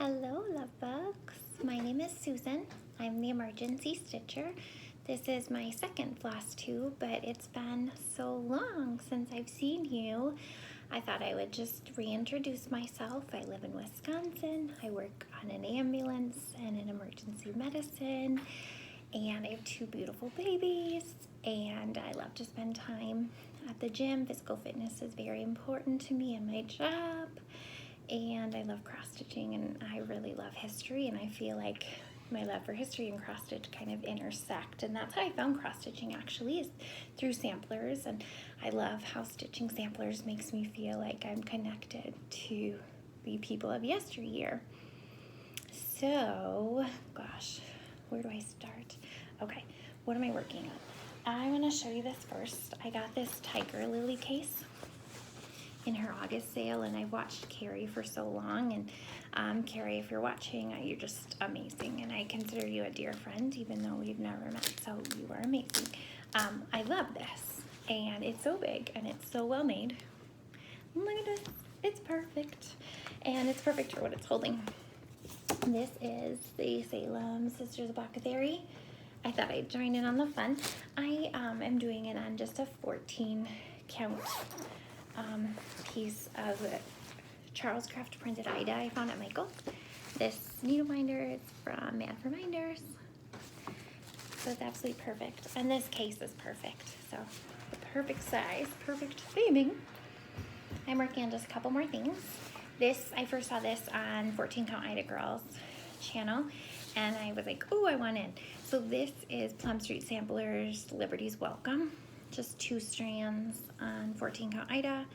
Hello, love bugs. My name is Susan. I'm the emergency stitcher. This is my second floss tube, but it's been so long since I've seen you. I thought I would just reintroduce myself. I live in Wisconsin. I work on an ambulance and in emergency medicine, and I have two beautiful babies, and I love to spend time at the gym. Physical fitness is very important to me in my job. And I love cross stitching, and I really love history, and I feel like my love for history and cross stitch kind of intersect, and that's how I found cross stitching actually, is through samplers. And I love how stitching samplers makes me feel like I'm connected to the people of yesteryear. So gosh, where do I start? Okay, what am I working on? I want to show you this first. I got this tiger lily case in her August sale, and I've watched Carrie for so long, and Carrie, if you're watching, you're just amazing, and I consider you a dear friend even though we've never met, so you are amazing. I love this, and it's so big and it's so well made. Look at this, it's perfect, and it's perfect for what it's holding. This is the Salem Sisters Apothecary. I thought I'd join in on the fun. I am doing it on just a 14 count piece of Charles Craft printed Ida I found at Michael's. This needle minder is from Mad for Minders, so it's absolutely perfect, and this case is perfect, so the perfect size, perfect theming. I'm working on just a couple more things. This, I first saw this on 14 Count Ida Girls channel, and I was like, oh, I want in. So this is Plum Street Samplers Liberty's Welcome. Just 2 strands on 14 count Ida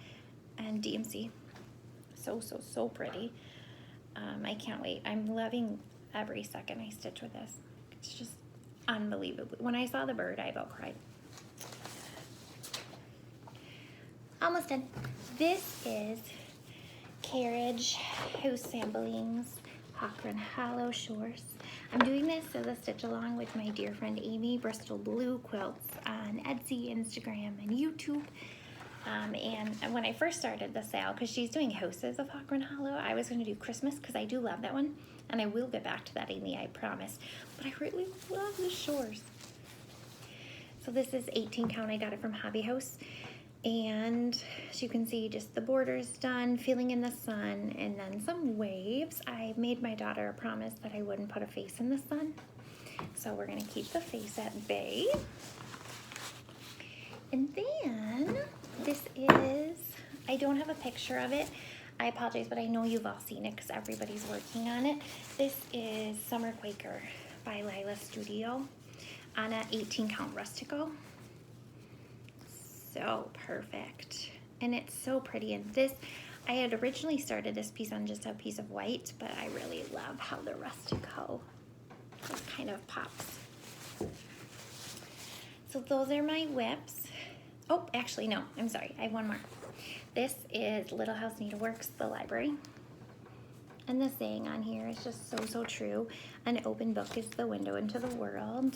and DMC. So pretty. I can't wait. I'm loving every second I stitch with this. It's just unbelievable. When I saw the bird, I about cried. Almost done. This is Carriage House Samplings Cochrane Hollow Shores. I'm doing this as a stitch along with my dear friend Amy, Bristol Blue Quilts on Etsy, Instagram, and YouTube. And when I first started the sale, because she's doing houses of Cochrane Hollow, I was going to do Christmas because I do love that one. And I will get back to that, Amy, I promise. But I really love the shores. So this is 18 count. I got it from Hobby House. And as you can see, just the borders done, feeling in the sun, and then some waves. I made my daughter a promise that I wouldn't put a face in the sun, so we're gonna keep the face at bay. And then this is, I don't have a picture of it, I apologize, but I know you've all seen it because everybody's working on it. This is Summer Quaker by Lila Studio on a 18 count Rustico. So perfect, and it's so pretty. And this, I had originally started this piece on just a piece of white, but I really love how the Rustico just kind of pops. So those are my whips. Oh, actually no, I'm sorry, I have one more. This is Little House Needleworks, the library, and the saying on here is just so true. An open book is the window into the world.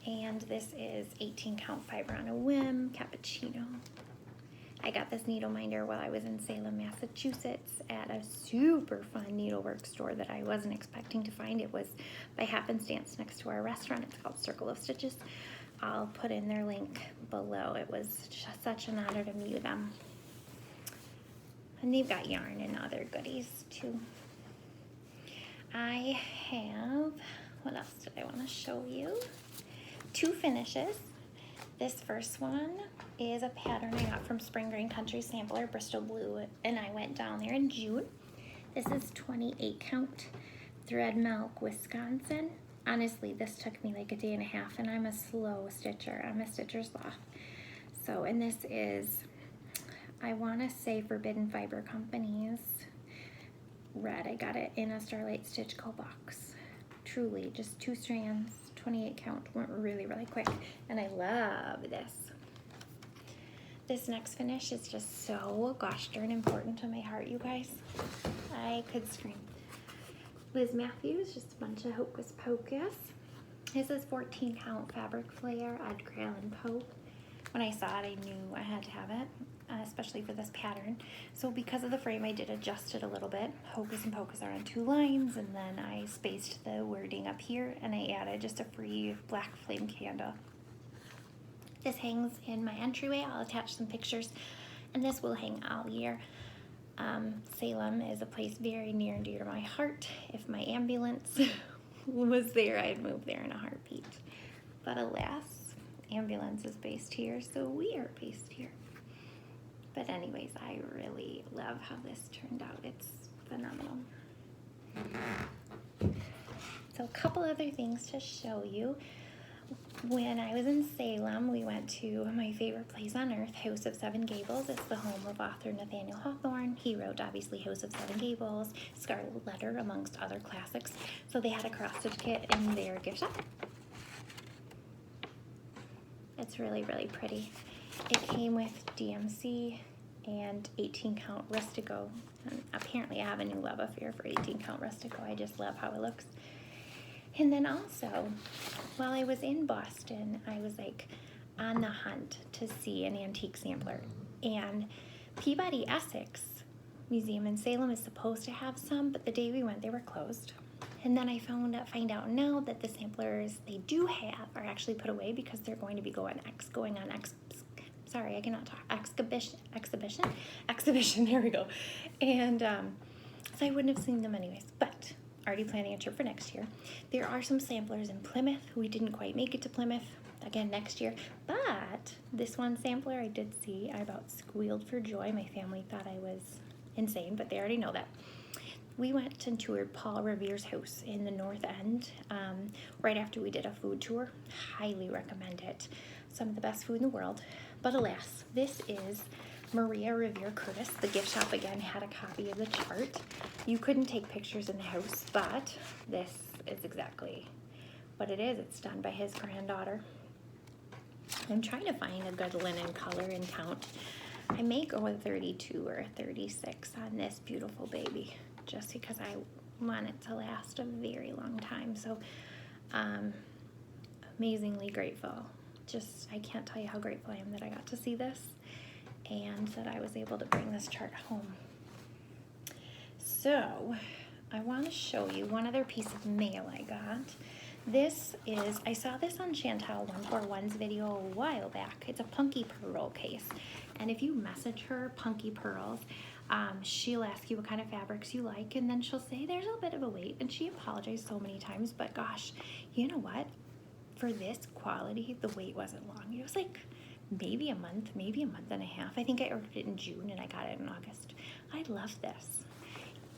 And this is 18 count Fiber on a Whim Cappuccino. I got this needle minder while I was in Salem, Massachusetts at a super fun needlework store that I wasn't expecting to find. It was by happenstance next to our restaurant. It's called Circle of Stitches. I'll put in their link below. It was just such an honor to meet them. And they've got yarn and other goodies too. I have, what else did I want to show you? 2 finishes. This first one is a pattern I got from Spring Green Country Sampler, Bristol Blue, and I went down there in June. This is 28 count Thread Milk, Wisconsin. Honestly, this took me like a day and a half, and I'm a slow stitcher. I'm a stitcher's sloth. So, and this is, I want to say Forbidden Fiber Company's red. I got it in a Starlight Stitch Co box. Truly, just 2 strands. 28 count, went really quick, and I love this. This next finish is just so gosh darn important to my heart, you guys. I could scream. Liz Matthews, just a bunch of hocus pocus. This is 14 count fabric flare, Ed Grail and Pope. When I saw it, I knew I had to have it. especially for this pattern. So because of the frame, I did adjust it a little bit. Hocus and Pocus are on 2 lines, and then I spaced the wording up here, and I added just a free black flame candle. This hangs in my entryway. I'll attach some pictures, and this will hang all year. Salem is a place very near and dear to my heart. If my ambulance was there, I'd move there in a heartbeat. But alas, ambulance is based here, so we are based here. But anyways, I really love how this turned out. It's phenomenal. So a couple other things to show you. When I was in Salem, we went to my favorite place on earth, House of Seven Gables. It's the home of author Nathaniel Hawthorne. He wrote, obviously, House of Seven Gables, Scarlet Letter, amongst other classics. So they had a cross-stitch kit in their gift shop. It's really, really pretty. It came with DMC and 18-count Rustico. And apparently I have a new love affair for 18-count Rustico. I just love how it looks. And then also, while I was in Boston, I was like on the hunt to see an antique sampler. And Peabody Essex Museum in Salem is supposed to have some, but the day we went, they were closed. And then I find out now that the samplers they do have are actually put away because they're going to be going on exhibition, there we go. And so I wouldn't have seen them anyways, but already planning a trip for next year. There are some samplers in Plymouth. We didn't quite make it to Plymouth, again next year, but this one sampler I did see. I about squealed for joy. My family thought I was insane, but they already know that. We went and toured Paul Revere's house in the North End right after we did a food tour. Highly recommend it. Some of the best food in the world. But alas, this is Maria Revere Curtis. The gift shop again had a copy of the chart. You couldn't take pictures in the house, but this is exactly what it is. It's done by his granddaughter. I'm trying to find a good linen color and count. I may go with 32 or 36 on this beautiful baby, just because I want it to last a very long time. So amazingly grateful. I can't tell you how grateful I am that I got to see this and that I was able to bring this chart home. So I want to show you one other piece of mail I got. I saw this on Chantel 141's video a while back. It's a Punky Pearl case. And if you message her, Punky Pearls, she'll ask you what kind of fabrics you like, and then she'll say there's a bit of a wait, and she apologized so many times, but gosh, you know what? For this quality, the wait wasn't long. It was like maybe a month and a half. I think I ordered it in June and I got it in August. I love this.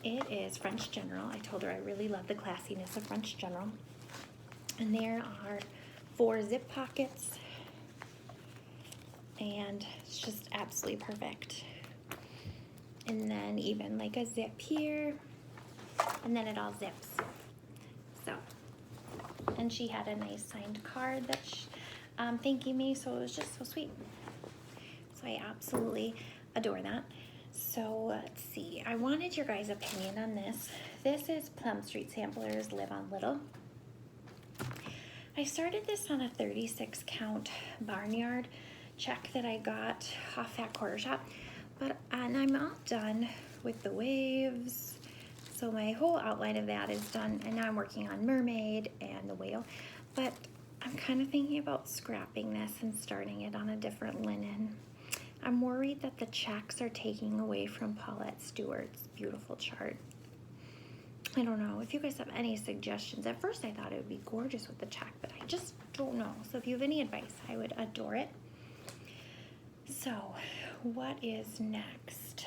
It is French General. I told her I really love the classiness of French General. And there are 4 zip pockets, and it's just absolutely perfect. And then even like a zip here, and then it all zips. So, and she had a nice signed card that thanking me, so it was just so sweet. So I absolutely adore that. So let's see, I wanted your guys' opinion on this. This is Plum Street Samplers Live on Little. I started this on a 36 count barnyard check that I got off Fat Quarter Shop, and I'm all done with the waves. So my whole outline of that is done, and now I'm working on Mermaid and the Whale, but I'm kind of thinking about scrapping this and starting it on a different linen. I'm worried that the checks are taking away from Paulette Stewart's beautiful chart. I don't know if you guys have any suggestions. At first I thought it would be gorgeous with the check, but I just don't know. So if you have any advice, I would adore it. So what is next?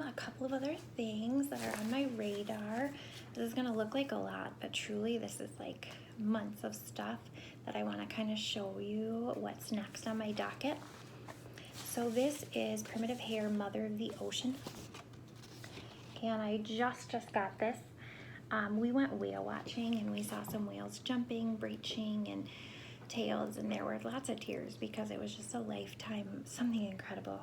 A couple of other things that are on my radar. This is gonna look like a lot, but truly this is like months of stuff that I wanna kind of show you what's next on my docket. So this is Primitive Hair, Mother of the Ocean. And I just got this. We went whale watching and we saw some whales jumping, breaching, and tails, and there were lots of tears because it was just a lifetime, something incredible.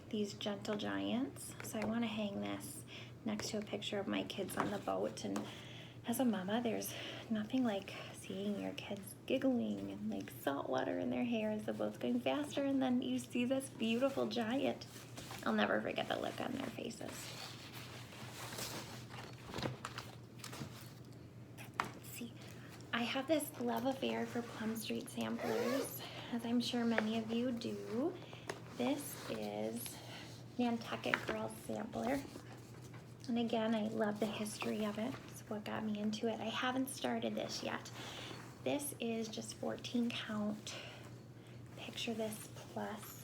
These gentle giants. So I want to hang this next to a picture of my kids on the boat. And as a mama, there's nothing like seeing your kids giggling and like salt water in their hair as the boat's going faster, and then you see this beautiful giant. I'll never forget the look on their faces. Let's see. I have this love affair for Plum Street samplers, as I'm sure many of you do. This is Nantucket Girls sampler. And again, I love the history of it. It's what got me into it. I haven't started this yet. This is just 14 count. Picture this plus.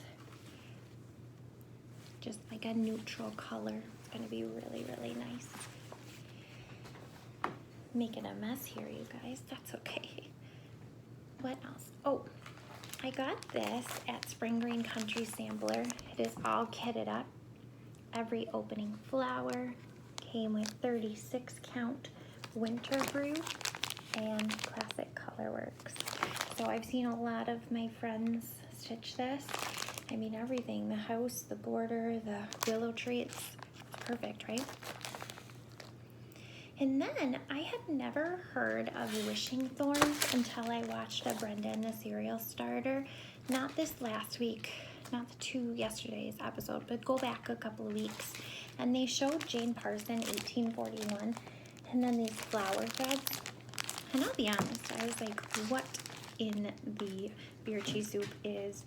Just like a neutral color. It's gonna be really, really nice. Making a mess here, you guys. That's okay. What else? Oh, I got this at Spring Green Country Sampler. It is all kitted up. Every opening flower came with 36 count winter brew and classic colorworks. So I've seen a lot of my friends stitch this. I mean everything, the house, the border, the willow tree, it's perfect, right? And then I had never heard of wishing thorns until I watched a Brenda and the Cereal Starter. Not this last week, not the two yesterday's episode, but go back a couple of weeks. And they showed Jane Parson, 1841, and then these flower threads. And I'll be honest, I was like, what in the beer cheese soup is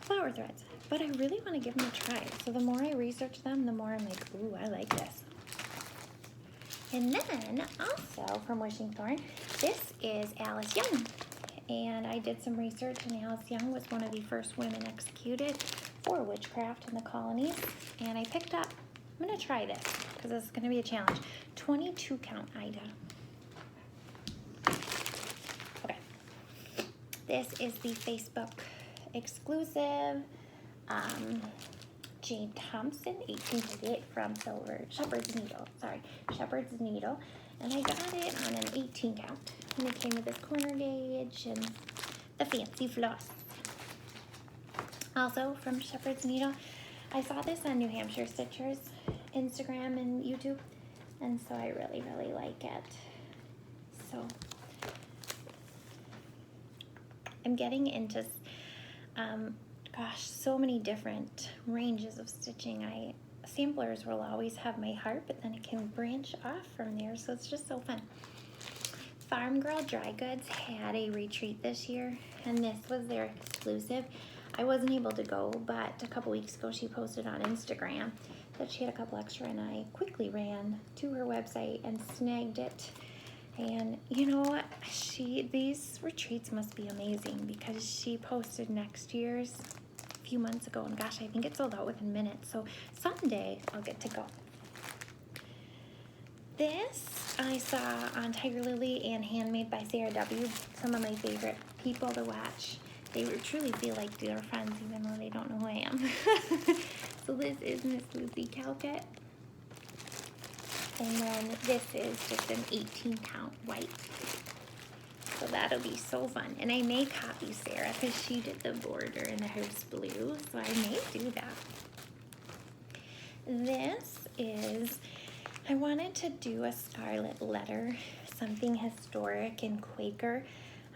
flower threads? But I really want to give them a try. So the more I research them, the more I'm like, ooh, I like this. And then also from Wishing Thorn, this is Alice Young. And I did some research, and Alice Young was one of the first women executed for witchcraft in the colonies. And I picked up, I'm gonna try this because it's gonna be a challenge. 22 count Ida. Okay. This is the Facebook exclusive Jane Thompson, 1838 from Shepherd's Needle. And I got it on an 18 count. And it came with this corner gauge and the fancy floss. Also from Shepherd's Needle, I saw this on New Hampshire Stitchers Instagram and YouTube. And so I really, really like it. So I'm getting into so many different ranges of stitching. Samplers will always have my heart, but then it can branch off from there, so it's just so fun. Farm Girl Dry Goods had a retreat this year, and this was their exclusive. I wasn't able to go, but a couple weeks ago she posted on Instagram that she had a couple extra, and I quickly ran to her website and snagged it. And you know what? These retreats must be amazing because she posted next year's a few months ago, and gosh, I think it sold out within minutes. So someday I'll get to go. This I saw on Tiger Lily and Handmade by Sarah W. Some of my favorite people to watch. They truly feel like they're friends even though they don't know who I am. So this is Miss Lucy Calcutt. And then this is just an 18 count white. So that'll be so fun. And I may copy Sarah because she did the border in the house blue. So I may do that. This is, I wanted to do a scarlet letter, something historic and Quaker.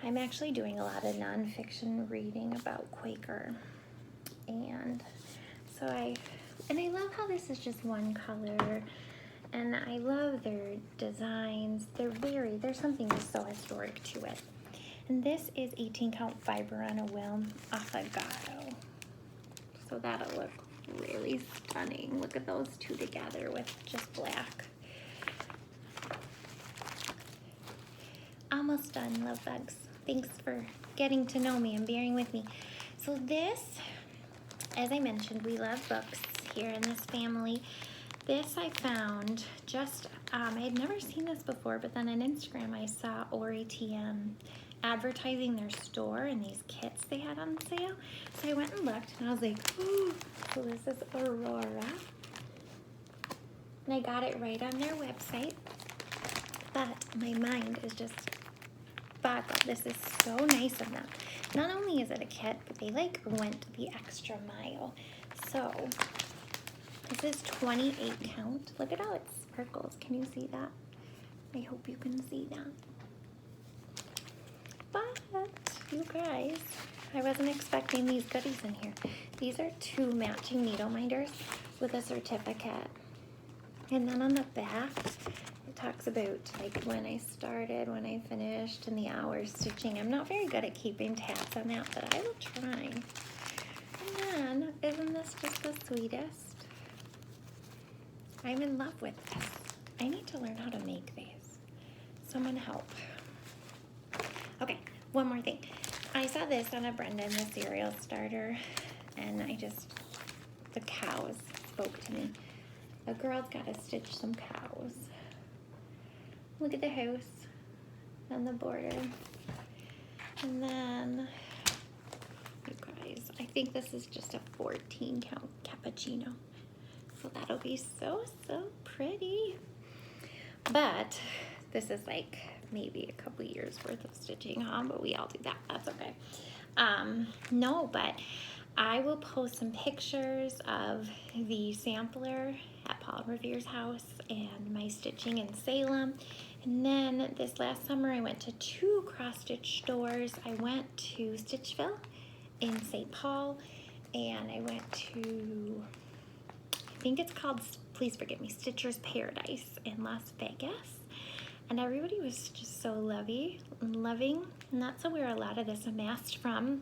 I'm actually doing a lot of nonfiction reading about Quaker. And so I love how this is just one color. And I love their designs. There's something just so historic to it. And this is 18 count fiber on a wheel affogato. So that'll look really stunning. Look at those two together with just black. Almost done, love bugs. Thanks for getting to know me and bearing with me. So this, as I mentioned, we love books here in this family. This I found just, I had never seen this before, but then on Instagram I saw Ori TM advertising their store and these kits they had on sale. So I went and looked and I was like, ooh, so this is Aurora. And I got it right on their website, but my mind is just boggled. This is so nice of them. Not only is it a kit, but they like went the extra mile. So this is 28 count. Look at how it sparkles. Can you see that? I hope you can see that. But, you guys, I wasn't expecting these goodies in here. These are 2 matching needle minders with a certificate. And then on the back, it talks about like when I started, when I finished, and the hours stitching. I'm not very good at keeping tabs on that, but I will try. And then, isn't this just the sweetest? I'm in love with this. I need to learn how to make these. Someone help. Okay, one more thing. I saw this on a Brendan the cereal starter, and the cows spoke to me. A girl's got to stitch some cows. Look at the house and the border. And then, you guys, I think this is just a 14 count cappuccino. So that'll be so, so pretty. But this is like maybe a couple years worth of stitching, huh? But we all do that. That's okay. No, but I will post some pictures of the sampler at Paul Revere's house and my stitching in Salem. And then this last summer I went to 2 cross-stitch stores. I went to Stitchville in St. Paul, and I went to, I think it's called, please forgive me, Stitcher's Paradise in Las Vegas. And everybody was just so loving, and that's where a lot of this amassed from.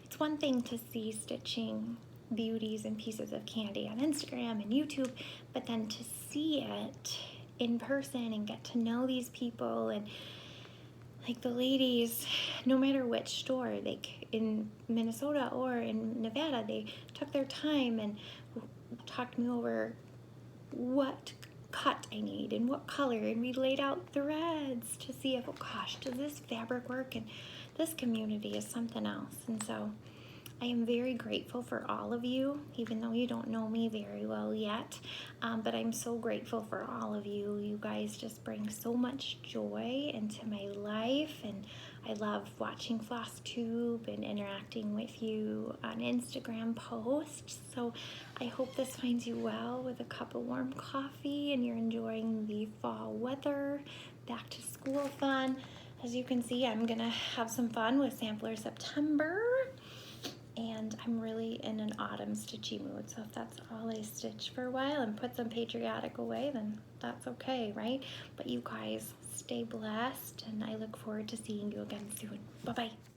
It's one thing to see stitching beauties and pieces of candy on Instagram and YouTube, but then to see it in person and get to know these people, and like the ladies, no matter which store, like in Minnesota or in Nevada, they took their time and talked me over what cut I need and what color, and we laid out threads to see if, oh gosh, does this fabric work? And this community is something else. And so I am very grateful for all of you, even though you don't know me very well yet, but I'm so grateful for all of you. You guys just bring so much joy into my life, and I love watching Floss Tube and interacting with you on Instagram posts. So I hope this finds you well with a cup of warm coffee and you're enjoying the fall weather, back to school fun. As you can see, I'm gonna have some fun with Sampler September, and I'm really in an autumn stitchy mood. So if that's all I stitch for a while and put some patriotic away, then that's okay, right? But you guys stay blessed, and I look forward to seeing you again soon. Bye-bye.